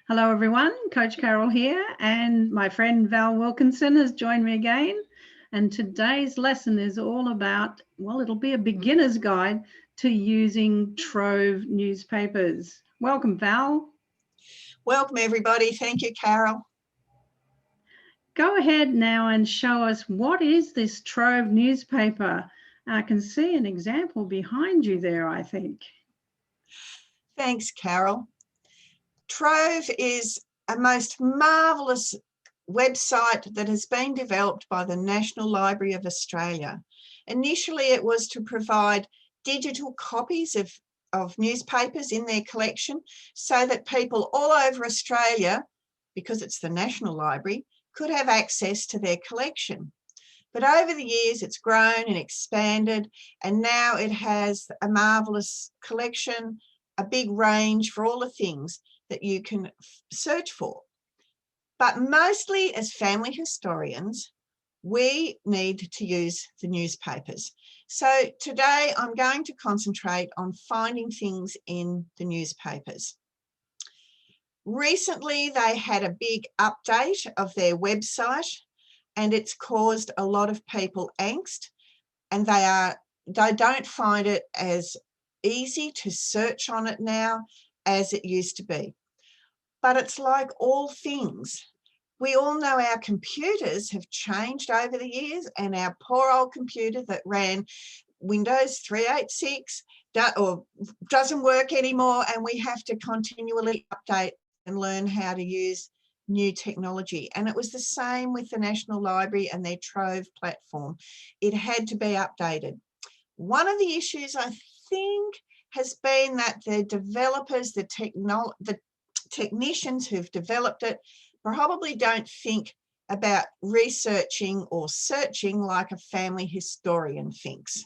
Hello everyone, Coach Carol here, and my friend Val Wilkinson has joined me again. And today's lesson is all about, well, it'll be a beginner's guide to using TROVE newspapers. Welcome, Val. Welcome everybody. Thank you, Carol. Go ahead now and show us, what is this TROVE newspaper? I can see an example behind you there, I think. Thanks, Carol. TROVE is a most marvellous website that has been developed by the National Library of Australia. Initially, it was to provide digital copies of newspapers in their collection so that people all over Australia, because it's the National Library, could have access to their collection. But over the years, it's grown and expanded, and now it has a marvellous collection, a big range for all the things that you can search for. But mostly as family historians, we need to use the newspapers. So today I'm going to concentrate on finding things in the newspapers. Recently, they had a big update of their website, and it's caused a lot of people angst, and they don't find it as easy to search on it now as it used to be. But it's like all things. We all know our computers have changed over the years, and our poor old computer that ran Windows 386 doesn't work anymore, and we have to continually update and learn how to use new technology. And it was the same with the National Library and their TROVE platform. It had to be updated. One of the issues, I think, has been that the developers, the technicians who've developed it, probably don't think about researching or searching like a family historian thinks.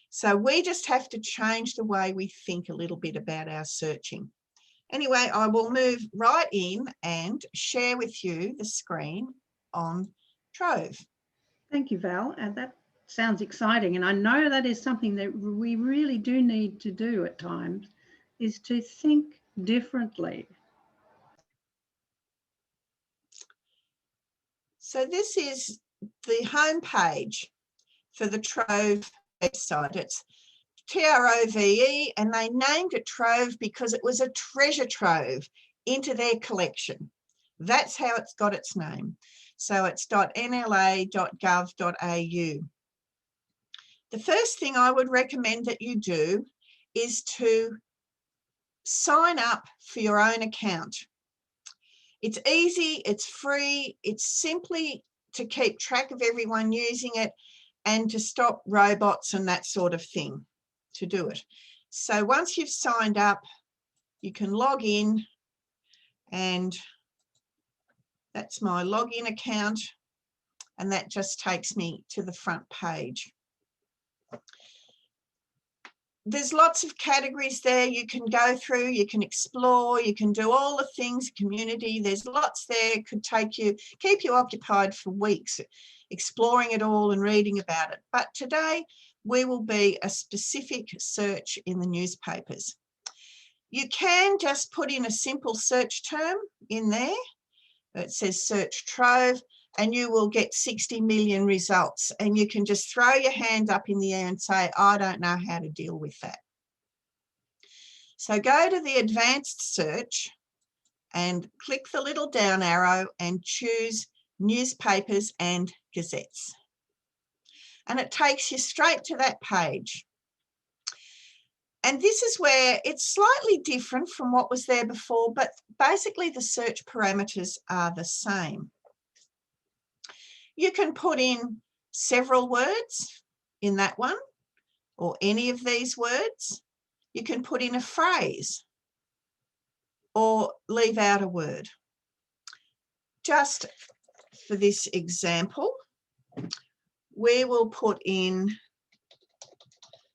So we just have to change the way we think a little bit about our searching. Anyway, I will move right in and share with you the screen on TROVE. Thank you, Val. And that sounds exciting. And I know that is something that we really do need to do at times, is to think differently. So this is the homepage for the TROVE website. It's TROVE, and they named it TROVE because it was a treasure trove into their collection. That's how it's got its name. So it's .nla.gov.au. The first thing I would recommend that you do is to sign up for your own account. It's easy, it's free, it's simply to keep track of everyone using it and to stop robots and that sort of thing to do it. So once you've signed up, you can log in, and that's my login account, and that just takes me to the front page. There's lots of categories there you can go through, you can explore, you can do all the things, community, there's lots there, could keep you occupied for weeks exploring it all and reading about it. But today we will be a specific search in the newspapers. You can just put in a simple search term in there. It says search TROVE, and you will get 60 million results, and you can just throw your hand up in the air and say, I don't know how to deal with that. So go to the advanced search and click the little down arrow and choose newspapers and gazettes. And it takes you straight to that page. And this is where it's slightly different from what was there before, but basically the search parameters are the same. You can put in several words in that one, or any of these words. You can put in a phrase or leave out a word. Just for this example, we will put in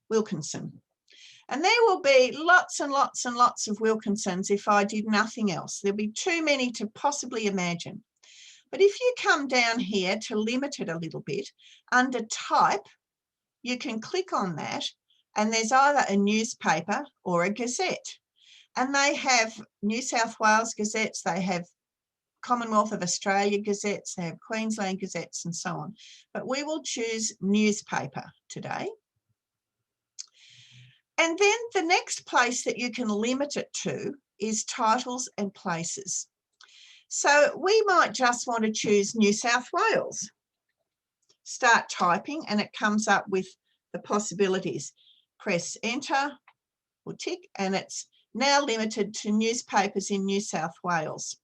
Wilkinson. And there will be lots and lots and lots of Wilkinsons if I did nothing else. There'll be too many to possibly imagine. But if you come down here to limit it a little bit, under type, you can click on that, and there's either a newspaper or a gazette. And they have New South Wales gazettes, they have Commonwealth of Australia gazettes, they have Queensland gazettes and so on. But we will choose newspaper today. And then the next place that you can limit it to is titles and places. So we might just want to choose New South Wales. Start typing and it comes up with the possibilities. Press enter or tick and it's now limited to newspapers in New South Wales.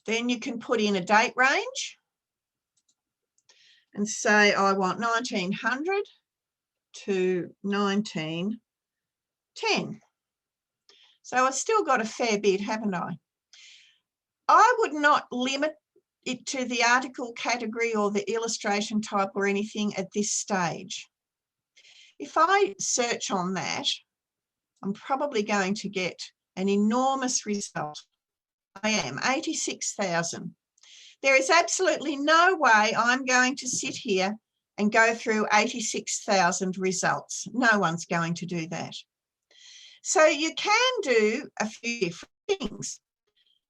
Then you can put in a date range and say I want 1900 to 1910. So I've still got a fair bit, haven't I? I would not limit it to the article category or the illustration type or anything at this stage. If I search on that, I'm probably going to get an enormous result. I am 86,000. There is absolutely no way I'm going to sit here and go through 86,000 results. No one's going to do that. So you can do a few different things.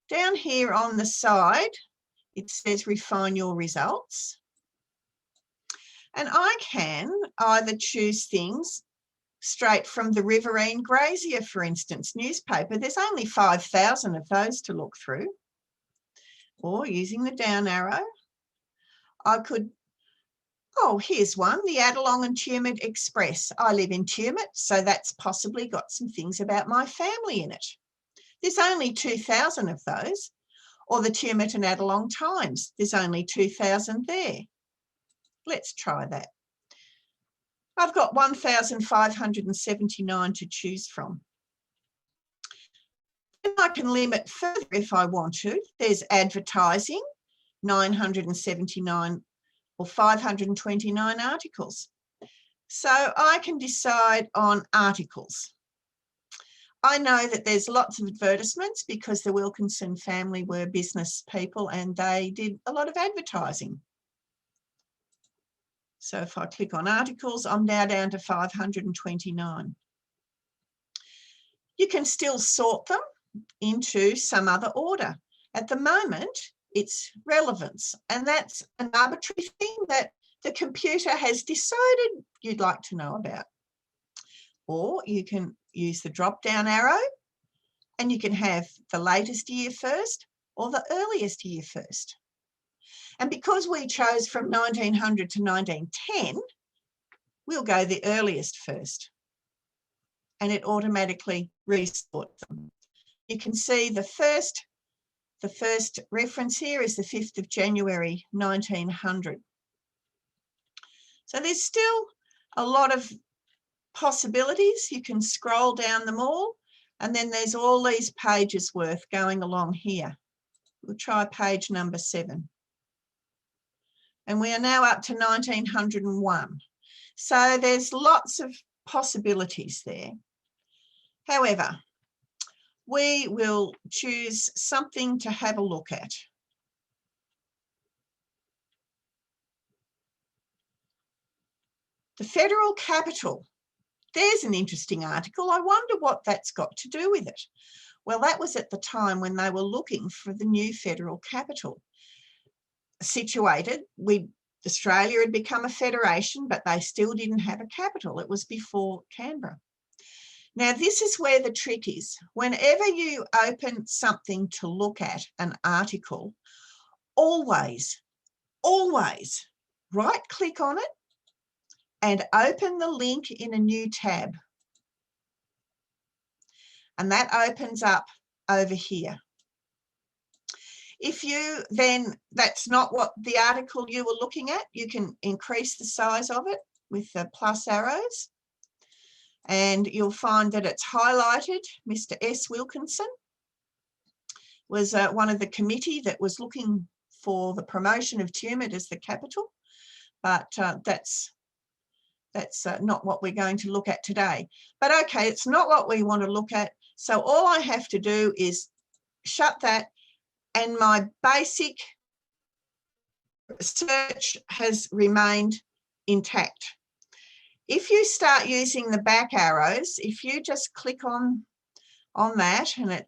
Down here on the side, it says refine your results. And I can either choose things straight from the Riverine Grazier, for instance, newspaper. There's only 5,000 of those to look through. Or using the down arrow, I could, oh, here's one, the Adelong and Tumut Express. I live in Tumut, so that's possibly got some things about my family in it. There's only 2,000 of those. Or the Tumut and Adelong Times. There's only 2,000 there. Let's try that. I've got 1,579 to choose from. And I can limit further if I want to. There's advertising, 979 or 529 articles. So I can decide on articles. I know that there's lots of advertisements because the Wilkinson family were business people and they did a lot of advertising. So if I click on articles, I'm now down to 529. You can still sort them into some other order. At the moment, it's relevance, and that's an arbitrary thing that the computer has decided you'd like to know about. Or you can use the drop-down arrow and you can have the latest year first or the earliest year first. And because we chose from 1900 to 1910, we'll go the earliest first. And it automatically resorts them. You can see the first reference here is the 5th of January, 1900. So there's still a lot of possibilities. You can scroll down them all, and then there's all these pages worth going along here. We'll try page number 7. And we are now up to 1901. So there's lots of possibilities there. However, we will choose something to have a look at. The Federal Capital. There's an interesting article. I wonder what that's got to do with it. Well, that was at the time when they were looking for the new federal capital. Situated, Australia had become a federation, but they still didn't have a capital. It was before Canberra. Now, this is where the trick is. Whenever you open something to look at, an article, always right-click on it and open the link in a new tab. And that opens up over here. If you then, that's not what the article you were looking at, you can increase the size of it with the plus arrows. And you'll find that it's highlighted. Mr. S. Wilkinson was one of the committee that was looking for the promotion of Tumut as the capital, but that's not what we're going to look at today. But okay, it's not what we want to look at. So all I have to do is shut that, and my basic search has remained intact. If you start using the back arrows, if you just click on that, and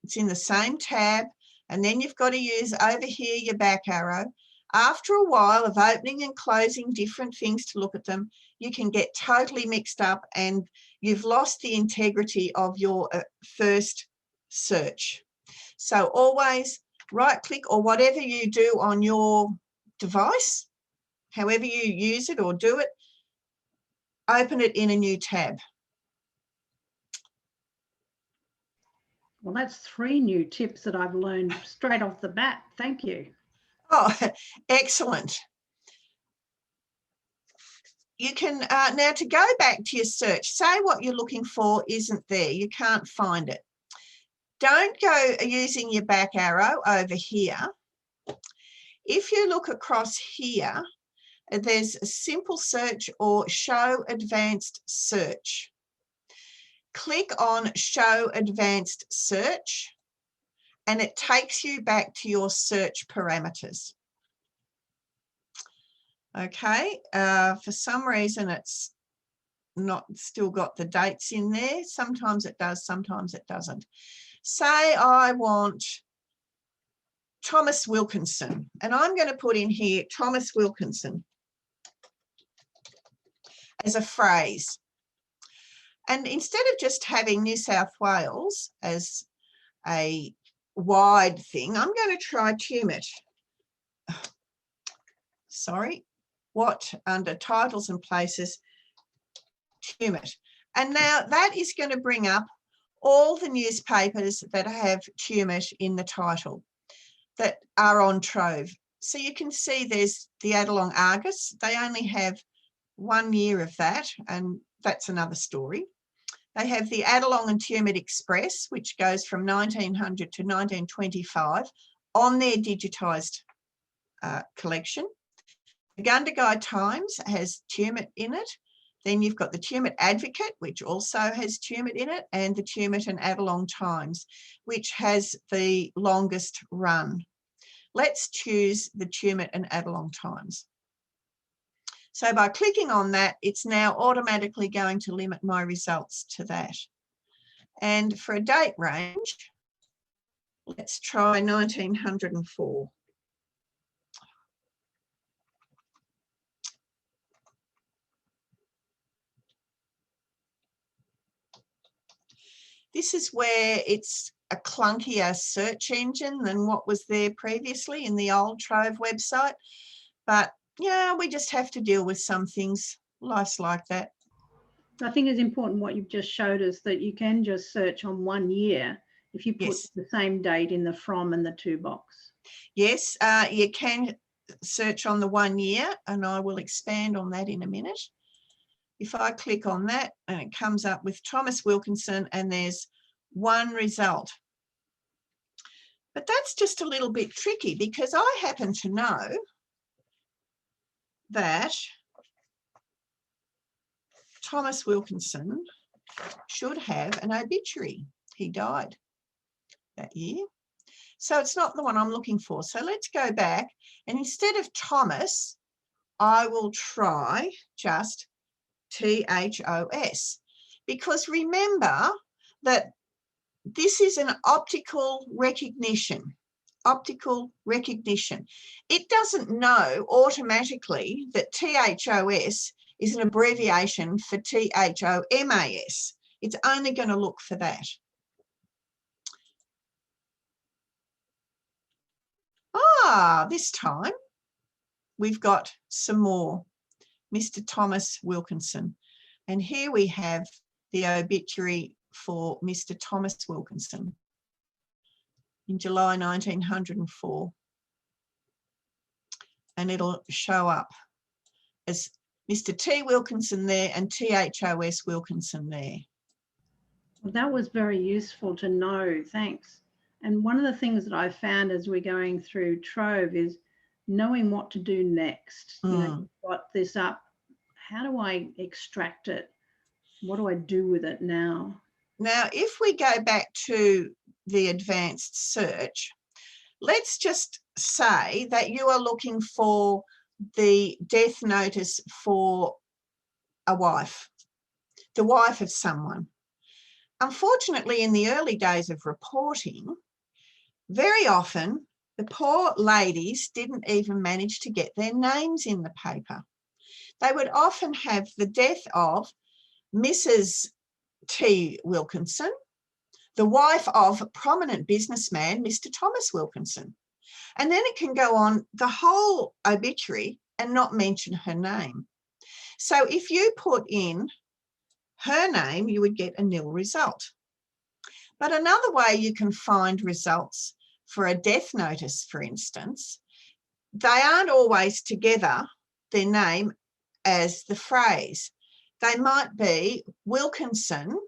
it's in the same tab, and then you've got to use over here your back arrow. After a while of opening and closing different things to look at them, you can get totally mixed up and you've lost the integrity of your first search. So always right click, or whatever you do on your device, however you use it or do it, open it in a new tab. Well, that's 3 new tips that I've learned straight off the bat. Thank you. Oh, excellent. You can, now to go back to your search, say what you're looking for isn't there, you can't find it. Don't go using your back arrow over here. If you look across here, there's a simple search or show advanced search. Click on show advanced search and it takes you back to your search parameters. Okay, for some reason it's not still got the dates in there. Sometimes it does, sometimes it doesn't. Say I want Thomas Wilkinson, and I'm going to put in here Thomas Wilkinson as a phrase. And instead of just having New South Wales as a wide thing, I'm going to try Tumut. Sorry, what under titles and places, Tumut. And now that is going to bring up all the newspapers that have Tumut in the title that are on Trove. So you can see there's the Adelong Argus. They only have 1 year of that, and that's another story. They have the Adelong and Tumut Express, which goes from 1900 to 1925 on their digitised collection. The Gundagai Times has Tumut in it. Then you've got the Tumut Advocate, which also has Tumut in it, and the Tumut and Adelong Times, which has the longest run. Let's choose the Tumut and Adelong Times. So by clicking on that, it's now automatically going to limit my results to that. And for a date range, let's try 1904. This is where it's a clunkier search engine than what was there previously in the old Trove website. But yeah, we just have to deal with some things. Life's like that. I think it's important what you've just showed us, that you can just search on 1 year if you put the same date in the from and the to box. Yes, you can search on the 1 year, and I will expand on that in a minute. If I click on that, and it comes up with Thomas Wilkinson, and there's 1 result. But that's just a little bit tricky, because I happen to know that Thomas Wilkinson should have an obituary. He died that year. So it's not the one I'm looking for. So let's go back, and instead of Thomas, I will try just THOS, because remember that this is an optical recognition. Optical recognition. It doesn't know automatically that THOS is an abbreviation for THOMAS. It's only going to look for that. This time we've got some more. Mr. Thomas Wilkinson. And here we have the obituary for Mr. Thomas Wilkinson in July 1904. And it'll show up as Mr. T. Wilkinson there and THOS Wilkinson there. Well, that was very useful to know. Thanks. And one of the things that I found as we're going through Trove is knowing what to do next. You know, you've got this up. How do I extract it? What do I do with it now? Now, if we go back to the advanced search, let's just say that you are looking for the death notice for a wife, the wife of someone. Unfortunately, in the early days of reporting, very often the poor ladies didn't even manage to get their names in the paper. They would often have the death of Mrs. T. Wilkinson, the wife of a prominent businessman, Mr. Thomas Wilkinson. And then it can go on the whole obituary and not mention her name. So if you put in her name, you would get a nil result. But another way you can find results for a death notice, for instance, they aren't always together, their name, as the phrase. They might be Wilkinson,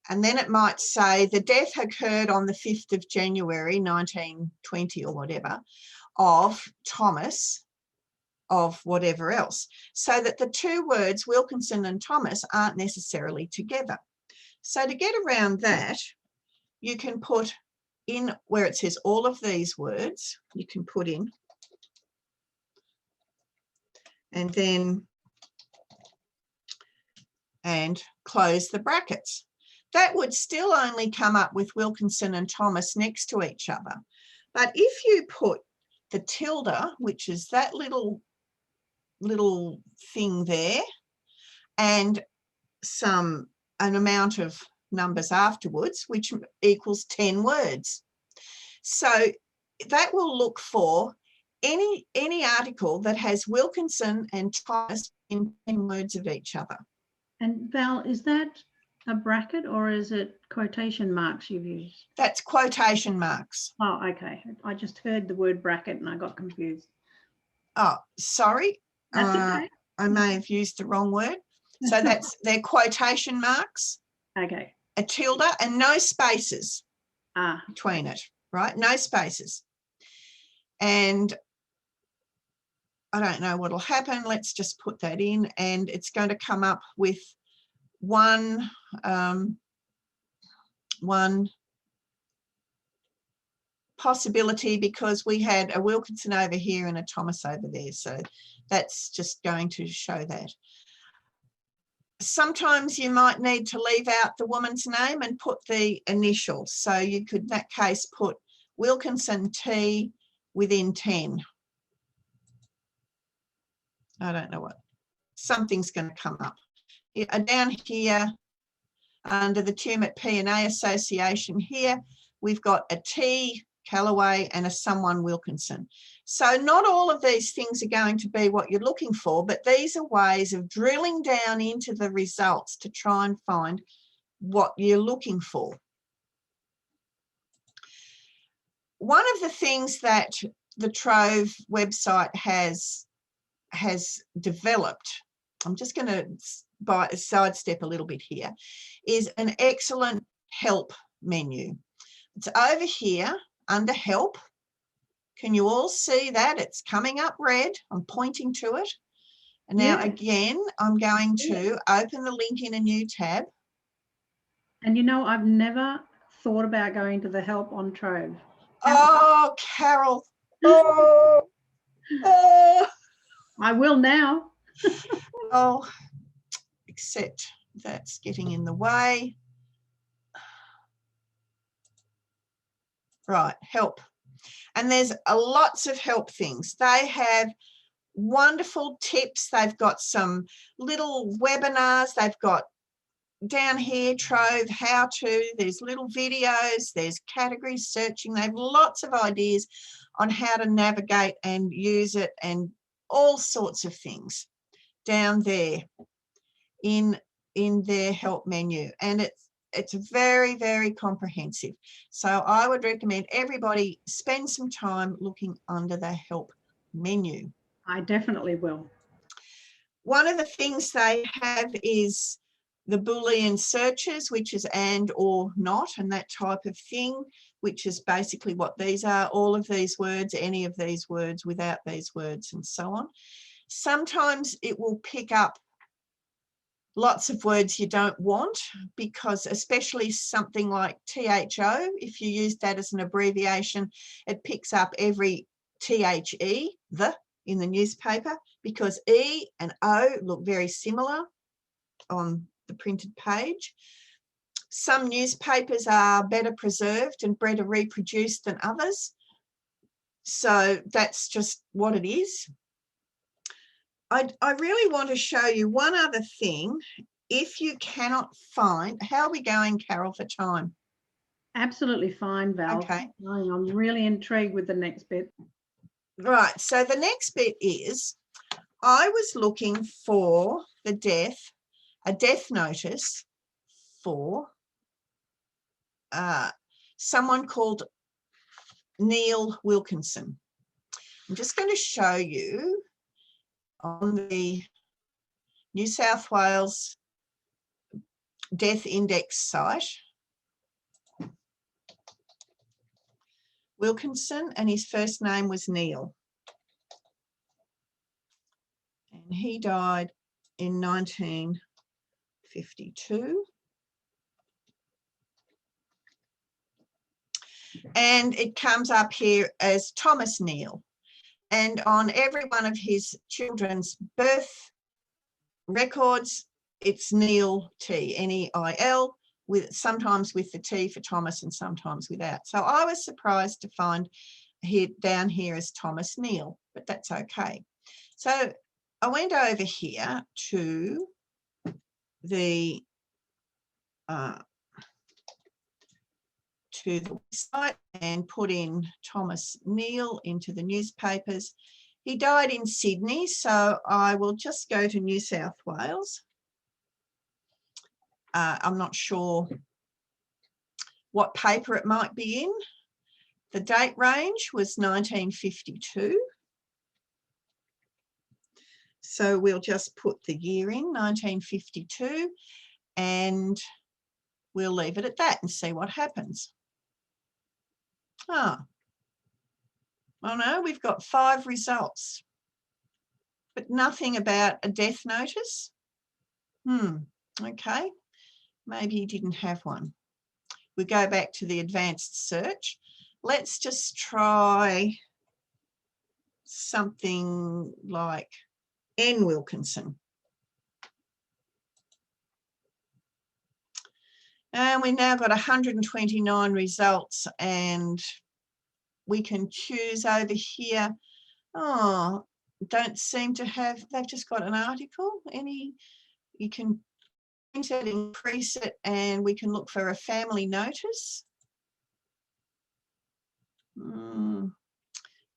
and then it might say the death occurred on the 5th of January, 1920 or whatever, of Thomas, of whatever else, so that the two words Wilkinson and Thomas aren't necessarily together. So to get around that, you can put in where it says all of these words, you can put in, and then, and close the brackets. That would still only come up with Wilkinson and Thomas next to each other. But if you put the tilde, which is that little thing there, and an amount of numbers afterwards, which equals 10 words. So that will look for any article that has Wilkinson and Thomas in 10 words of each other. And Val, is that a bracket or is it quotation marks you've used? That's quotation marks. Oh, okay. I just heard the word bracket and I got confused. Oh, sorry. That's okay. I may have used the wrong word. So they're quotation marks. Okay. A tilde and no spaces between it, right? No spaces. And I don't know what'll happen. Let's just put that in, and it's going to come up with one possibility, because we had a Wilkinson over here and a Thomas over there. So that's just going to show that. Sometimes you might need to leave out the woman's name and put the initials. So you could, in that case, put Wilkinson T within 10. I don't know what. Something's going to come up. Down here, under the Tumut P&A Association here, we've got a T Callaway and a someone Wilkinson. So not all of these things are going to be what you're looking for, but these are ways of drilling down into the results to try and find what you're looking for. One of the things that the TROVE website has developed, I'm just going to sidestep a little bit here, is an excellent help menu. It's over here under help. Can you all see that? It's coming up red. I'm pointing to it. And now again, I'm going to open the link in a new tab. And you know, I've never thought about going to the help on TROVE. Oh, Carol. Oh. I will now. Oh, except that's getting in the way. Right, help. And there's lots of help things. They have wonderful tips. They've got some little webinars. They've got down here, TROVE, how to. There's little videos. There's category searching. They have lots of ideas on how to navigate and use it, and all sorts of things down there in their help menu. And it's very, very comprehensive. So I would recommend everybody spend some time looking under the help menu. I definitely will. One of the things they have is the Boolean searches, which is and or not, and that type of thing, which is basically what these are, all of these words, any of these words, without these words, and so on. Sometimes it will pick up lots of words you don't want, because especially something like THO, if you use that as an abbreviation, it picks up every THE, the, in the newspaper, because E and O look very similar on the printed page. Some newspapers are better preserved and better reproduced than others. So that's just what it is. I really want to show you one other thing. If you cannot find, how are we going, Carol, for time? Absolutely fine, Val. Okay. I'm really intrigued with the next bit. Right. So the next bit is, I was looking for a death notice for someone called Neil Wilkinson. I'm just going to show you on the New South Wales Death Index site. Wilkinson, and his first name was Neil. And he died in 1952. And it comes up here as Thomas Neil. And on every one of his children's birth records, it's Neil T, N-E-I-L, with sometimes with the T for Thomas and sometimes without. So I was surprised to find here down here as Thomas Neil, but that's okay. So I went over here to the website and put in Thomas Neil into the newspapers. He died in Sydney, so I will just go to New South Wales. I'm not sure what paper it might be in. The date range was 1952. So we'll just put the year in, 1952, and we'll leave it at that and see what happens. Oh no, we've got 5 results, but nothing about a death notice. Okay, maybe he didn't have one. We go back to the advanced search. Let's just try something like N. Wilkinson. And we've now got 129 results, and we can choose over here. Oh, don't seem to have, they've just got an article. You can change it, increase it, and we can look for a family notice.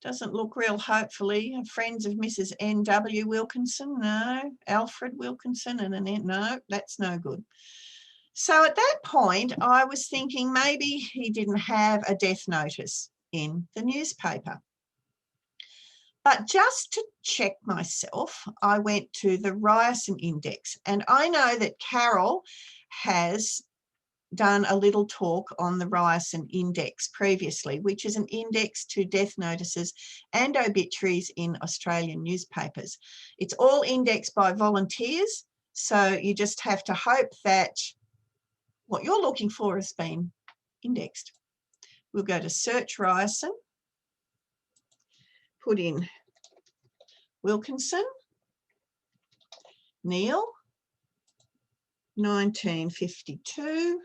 Doesn't look real hopefully. Friends of Mrs. N.W. Wilkinson, no. Alfred Wilkinson and an N, no, that's no good. So at that point, I was thinking maybe he didn't have a death notice in the newspaper. But just to check myself, I went to the Ryerson Index, and I know that Carol has done a little talk on the Ryerson Index previously, which is an index to death notices and obituaries in Australian newspapers. It's all indexed by volunteers, so you just have to hope that what you're looking for has been indexed. We'll go to search Ryerson, put in Wilkinson, Neil, 1952,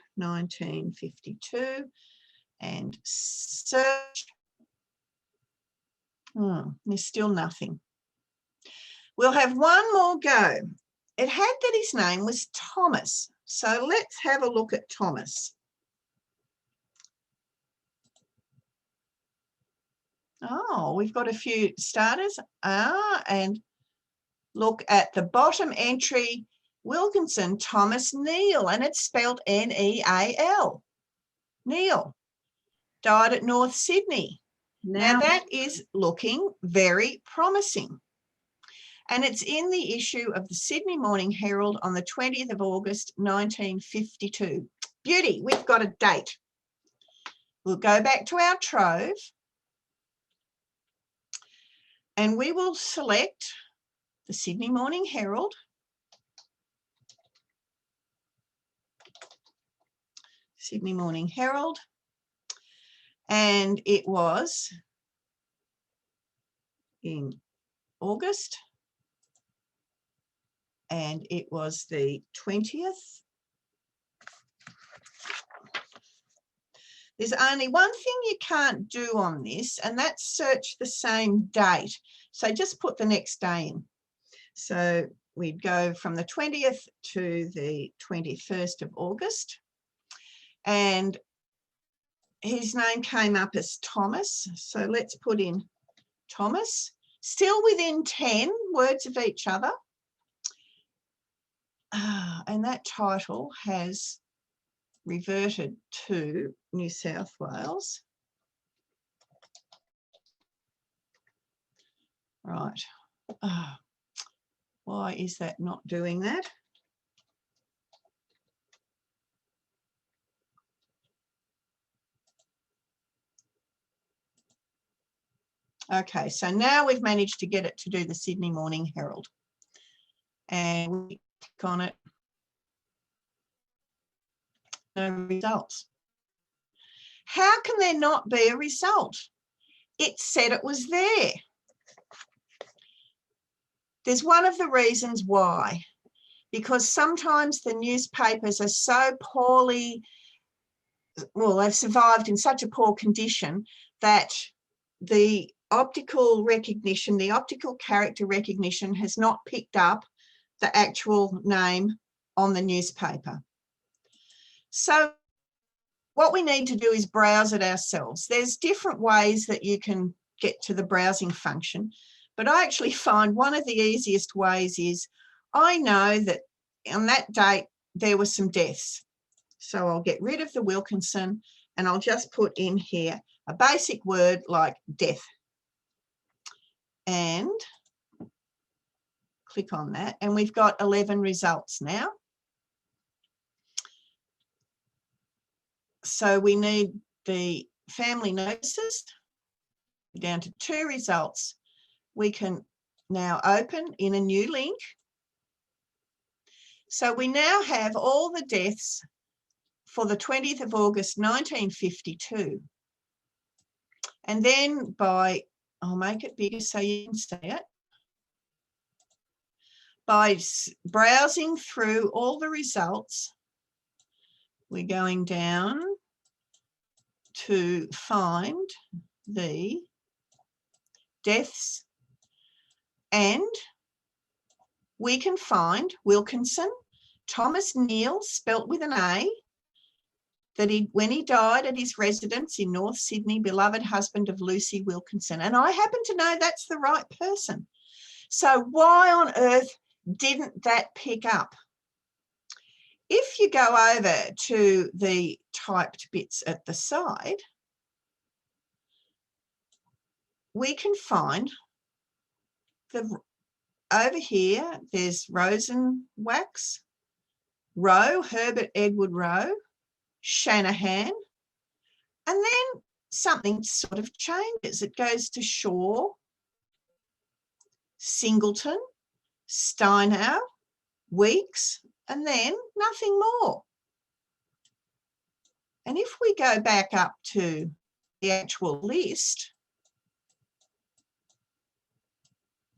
and search. There's still nothing. We'll have one more go. It had that his name was Thomas. So let's have a look at Thomas. Oh, we've got a few starters. And look at the bottom entry, Wilkinson, Thomas Neil, and it's spelled N-E-A-L. Neil, died at North Sydney. Now that is looking very promising. And it's in the issue of the Sydney Morning Herald on the 20th of August, 1952. Beauty, we've got a date. We'll go back to our Trove, and we will select the Sydney Morning Herald. Sydney Morning Herald. And it was in August. and it was the 20th. There's only one thing you can't do on this, and that's search the same date. So just put the next day in. So we'd go from the 20th to the 21st of August. And his name came up as Thomas. So let's put in Thomas, still within 10 words of each other. And that title has reverted to New South Wales. Right. Why is that not doing that? Okay, so now we've managed to get it to do the Sydney Morning Herald. And we click on it. No results. How can there not be a result? It said it was there. There's one of the reasons why. Because sometimes the newspapers are so poorly, well, they've survived in such a poor condition that the optical recognition, the optical character recognition has not picked up the actual name on the newspaper. So what we need to do is browse it ourselves. There's different ways that you can get to the browsing function, but I actually find one of the easiest ways is I know that on that date there were some deaths. So I'll get rid of the Wilkinson and I'll just put in here a basic word like death. And click on that. And we've got 11 results now. So we need the family notices down to 2 results. We can now open in a new link. So we now have all the deaths for the 20th of August 1952. And then by, I'll make it bigger so you can see it. By browsing through all the results, we're going down to find the deaths, and we can find Wilkinson, Thomas Neal, spelt with an A, that when he died at his residence in North Sydney, beloved husband of Lucy Wilkinson. And I happen to know that's the right person. So why on earth didn't that pick up? If you go over to the typed bits at the side, we can find over here, there's Rosenwax, Rowe, Herbert Edward Rowe, Shanahan, and then something sort of changes. It goes to Shaw, Singleton, Steinau, Weeks, and then nothing more. And if we go back up to the actual list,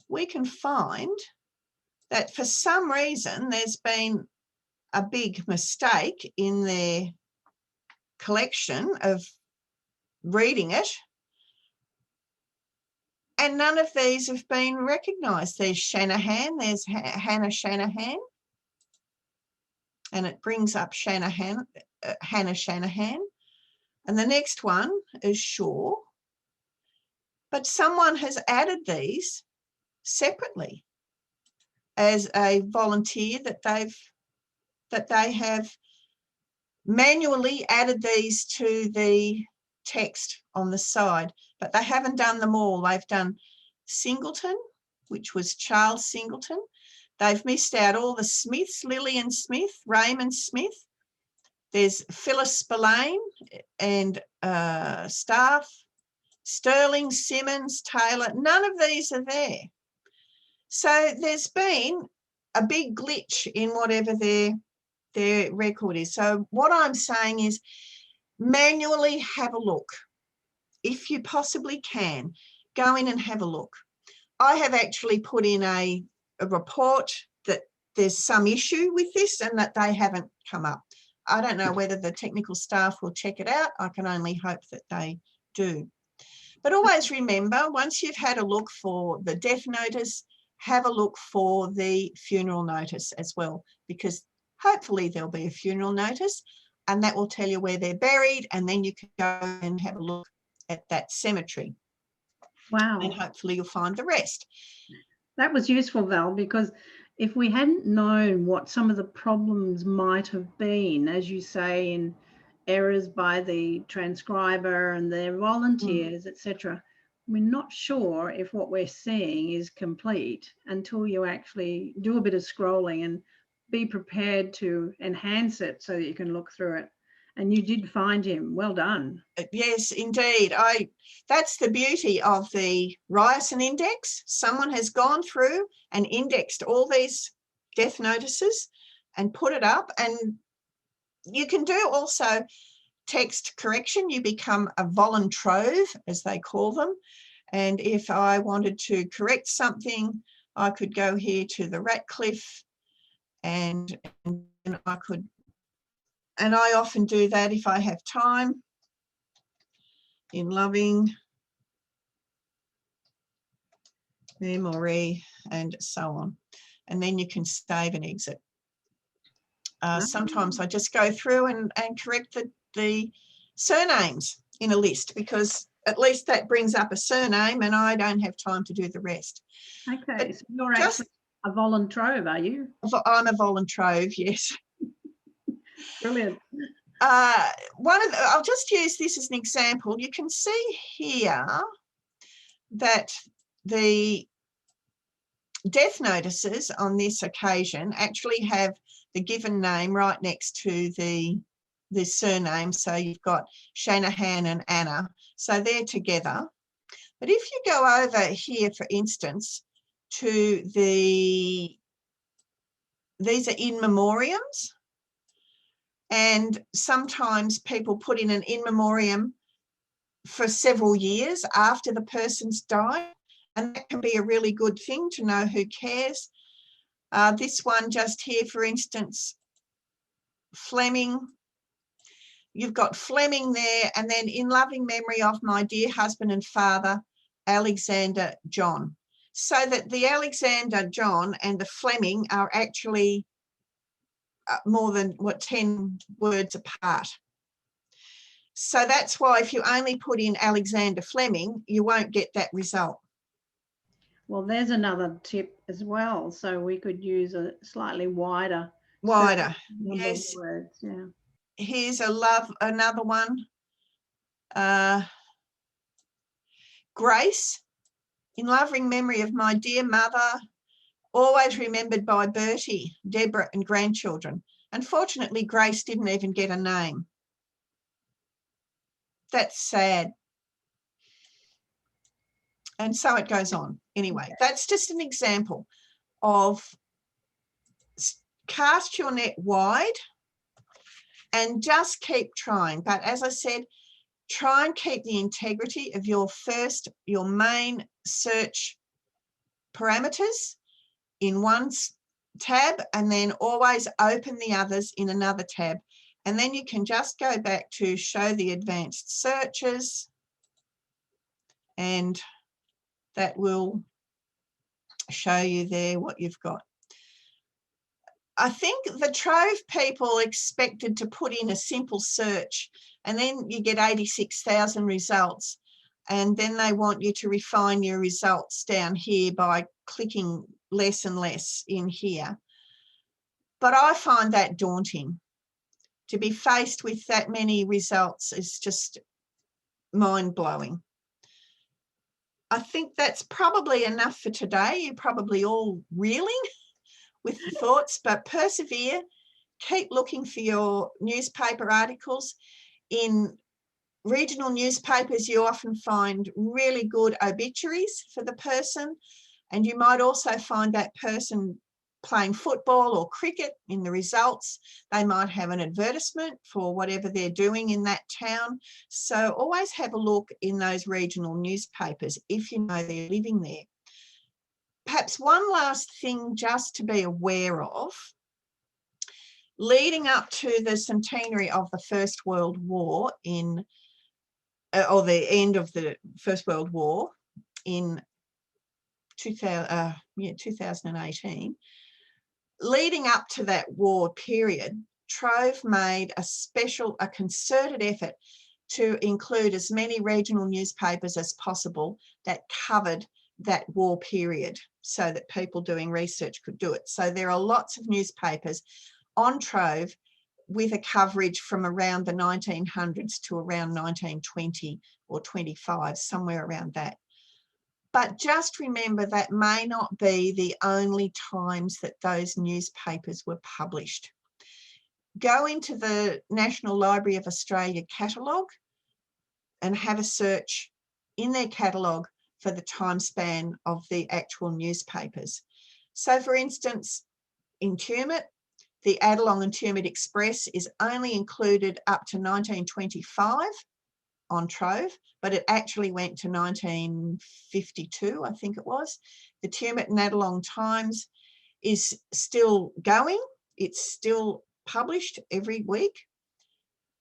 we can find that for some reason there's been a big mistake in their collection of reading it, and none of these have been recognised. There's Shanahan, there's Hannah Shanahan, and it brings up Shanahan, Hannah Shanahan, and the next one is Shaw, but someone has added these separately as a volunteer that they have manually added these to the text on the side, but they haven't done them all. They've done Singleton, which was Charles Singleton. They've missed out all the Smiths, Lillian Smith, Raymond Smith. There's Phyllis Spillane and Staff, Sterling, Simmons, Taylor. None of these are there. So there's been a big glitch in whatever their record is. So what I'm saying is manually have a look. If you possibly can, go in and have a look. I have actually put in a report that there's some issue with this and that they haven't come up. I don't know whether the technical staff will check it out. I can only hope that they do. But always remember, once you've had a look for the death notice, have a look for the funeral notice as well, because hopefully there'll be a funeral notice and that will tell you where they're buried, and then you can go and have a look at that cemetery. Wow. And hopefully you'll find the rest. That was useful, Val, because if we hadn't known what some of the problems might have been, as you say, in errors by the transcriber and their volunteers, etc., we're not sure if what we're seeing is complete until you actually do a bit of scrolling and be prepared to enhance it so that you can look through it. And you did find him. Well done. Yes, indeed. That's the beauty of the Ryerson Index. Someone has gone through and indexed all these death notices and put it up. And you can do also text correction. You become a TROVE, as they call them. And if I wanted to correct something, I could go here to the Ratcliffe and I could, and I often do that if I have time, in loving memory and so on. And then you can save and exit. Sometimes I just go through and correct the surnames in a list, because at least that brings up a surname and I don't have time to do the rest. Okay, so you're actually a TROVE, are you? I'm a TROVE, yes. Brilliant. I'll just use this as an example. You can see here that the death notices on this occasion actually have the given name right next to the surname. So you've got Shanahan and Anna. So they're together. But if you go over here, for instance, to these are in memoriams. And sometimes people put in an in memoriam for several years after the person's died. And that can be a really good thing to know who cares. This one just here, for instance, Fleming. You've got Fleming there, and then in loving memory of my dear husband and father, Alexander John. So that the Alexander John and the Fleming are actually more than 10 words apart. So that's why if you only put in Alexander Fleming, you won't get that result. Well, there's another tip as well. So we could use a slightly wider. Yes. Words. Yeah. Here's another one. Grace, in loving memory of my dear mother, always remembered by Bertie, Deborah and grandchildren. Unfortunately, Grace didn't even get a name. That's sad. And so it goes on. Anyway, that's just an example of cast your net wide and just keep trying. But as I said, try and keep the integrity of your main search parameters in one tab, and then always open the others in another tab. And then you can just go back to show the advanced searches, and that will show you there what you've got. I think the Trove people expected to put in a simple search and then you get 86,000 results. And then they want you to refine your results down here by clicking less and less in here. But I find that daunting. To be faced with that many results is just mind-blowing. I think that's probably enough for today. You're probably all reeling with the thoughts, but persevere. Keep looking for your newspaper articles. In regional newspapers, you often find really good obituaries for the person, and you might also find that person playing football or cricket in the results. They might have an advertisement for whatever they're doing in that town. So always have a look in those regional newspapers if you know they're living there. perhaps one last thing just to be aware of, leading up to the centenary of the First World War or the end of the First World War in 2018, leading up to that war period, TROVE made a concerted effort to include as many regional newspapers as possible that covered that war period so that people doing research could do it. So there are lots of newspapers on TROVE with a coverage from around the 1900s to around 1920 or 25, somewhere around that. But just remember that may not be the only times that those newspapers were published. Go into the National Library of Australia catalogue and have a search in their catalogue for the time span of the actual newspapers. So for instance, in Tumut, the Adelong and Tumut Express is only included up to 1925 on TROVE, but it actually went to 1952, I think it was. The Tumut and Adelong Times is still going. It's still published every week,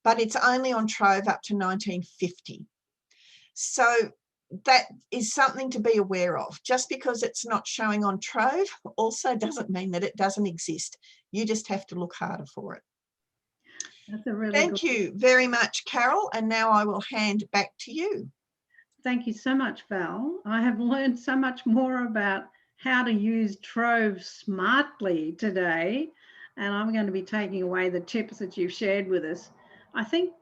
but it's only on TROVE up to 1950. So that is something to be aware of. Just because it's not showing on TROVE also doesn't mean that it doesn't exist. You just have to look harder for it. That's a really Thank you very much, Carol. And now I will hand back to you. Thank you so much, Val. I have learned so much more about how to use TROVE smartly today, and I'm going to be taking away the tips that you've shared with us. I think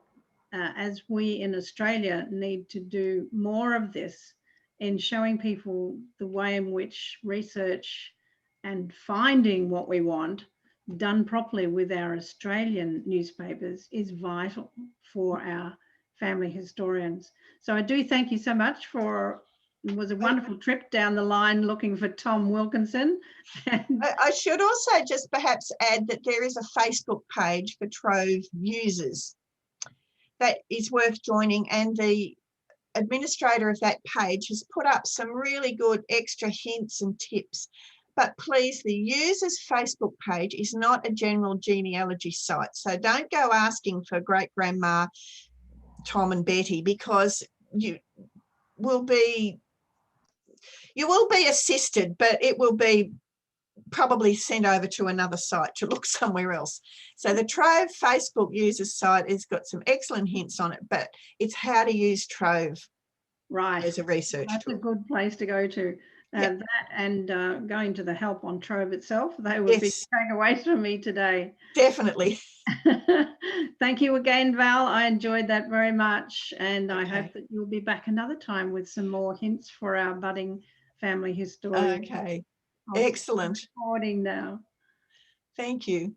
as we in Australia need to do more of this in showing people the way in which research and finding what we want done properly with our Australian newspapers is vital for our family historians. So I do thank you so much it was a wonderful trip down the line looking for Tom Wilkinson. I should also just perhaps add that there is a Facebook page for TROVE users that is worth joining, and the administrator of that page has put up some really good extra hints and tips. But please, the users Facebook page is not a general genealogy site, so don't go asking for great grandma Tom and Betty, because you will be assisted, but it will be probably sent over to another site to look somewhere else. So the TROVE Facebook users site has got some excellent hints on it, but it's how to use TROVE as a research That's tool. a good place to go to. Yep. That and going to the help on TROVE itself, they would be takeaways from me today. Definitely. Thank you again, Val. I enjoyed that very much, and I hope that you'll be back another time with some more hints for our budding family historian. Okay, excellent. Recording now. Thank you.